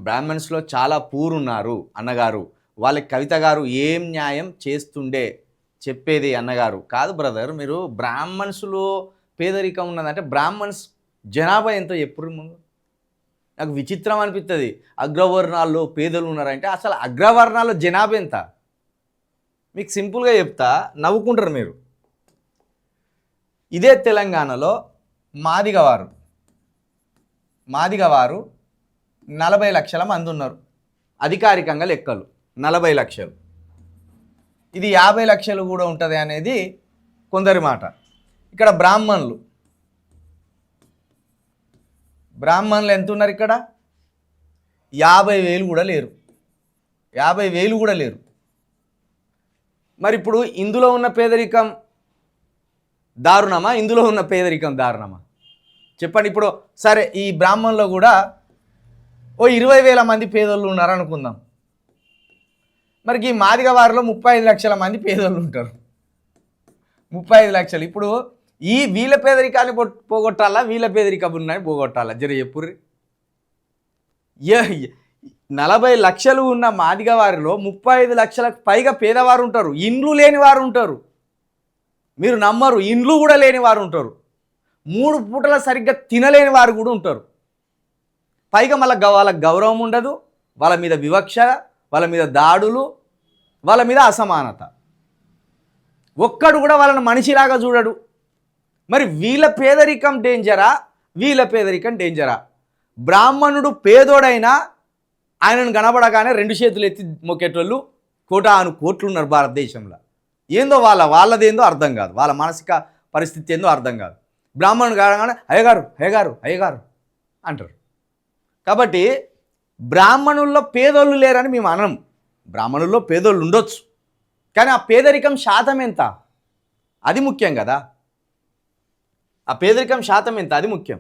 బ్రాహ్మణ్స్‌లో చాలా పూర్ ఉన్నారు అన్నగారు. వాళ్ళకి కవిత గారు ఏం న్యాయం చేస్తుండే చెప్పేది అన్నగారు. కాదు బ్రదర్, మీరు బ్రాహ్మణ్స్‌లో పేదరికం ఉన్నదంటే బ్రాహ్మణ్స్ జనాభా ఎంతో చెప్పుర్రి ముందు. నాకు విచిత్రం అనిపిస్తది. అగ్రవర్ణాల్లో పేదలు ఉన్నారంటే అసలు అగ్రవర్ణాల్లో జనాభా ఎంత? మీకు సింపుల్‌గా చెప్తా, నవ్వుకుంటారు మీరు. ఇదే తెలంగాణలో మాదిగవారు 40 లక్షల మంది ఉన్నారు. అధికారికంగా లెక్కలు 40 లక్షలు. ఇది 50 లక్షలు కూడా ఉంటుంది అనేది కొందరి మాట. ఇక్కడ బ్రాహ్మణులు ఎంత ఉన్నారు? ఇక్కడ 50,000 కూడా లేరు. 50,000 కూడా లేరు. మరి ఇప్పుడు ఇందులో ఉన్న పేదరికం దారుణమా? ఇందులో ఉన్న పేదరికం దారుణమా? చెప్పండి. ఇప్పుడు సరే, ఈ బ్రాహ్మణులో కూడా 20,000 మంది పేదోళ్ళు ఉన్నారు అనుకుందాం. మరి ఈ మాదిగ వారిలో 35 లక్షల మంది పేదోళ్ళు ఉంటారు. 35 లక్షలు. ఇప్పుడు వీళ్ళ పేదరికాన్ని పోగొట్టాలా, వీళ్ళ పేదరికం ఉన్నాయని పోగొట్టాలా? జర చెప్పుర్రి. 40 లక్షలు ఉన్న మాదిగ వారిలో 35 లక్షలకు పైగా పేదవారు ఉంటారు. ఇండ్లు లేని వారు ఉంటారు. మీరు నమ్మరు, ఇండ్లు కూడా లేని వారు ఉంటారు. 3 పూటల సరిగ్గా తినలేని వారు కూడా ఉంటారు. పైగా మళ్ళీ వాళ్ళకి గౌరవం ఉండదు, వాళ్ళ మీద వివక్ష, వాళ్ళ మీద దాడులు, వాళ్ళ మీద అసమానత. ఒక్కడు కూడా వాళ్ళని మనిషిలాగా చూడడు. మరి వీళ్ళ పేదరికం డేంజరా, వీళ్ళ పేదరికం డేంజరా? బ్రాహ్మణుడు పేదోడైనా ఆయనను కనబడగానే 2 చేతులు ఎత్తి మొక్కేటోళ్ళు కోటాను కోట్లు ఉన్నారు భారతదేశంలో. ఏందో వాళ్ళదేందో అర్థం కాదు, వాళ్ళ మానసిక పరిస్థితి ఏందో అర్థం కాదు. బ్రాహ్మణుడు కాగానే అయ్యగారు అంటారు. కాబట్టి బ్రాహ్మణుల్లో పేదోళ్ళు లేరని మేము అనం. బ్రాహ్మణుల్లో పేదోళ్ళు ఉండొచ్చు, కానీ ఆ పేదరికం శాతం ఎంత అది ముఖ్యం కదా. ఆ పేదరికం శాతం ఎంత అది ముఖ్యం.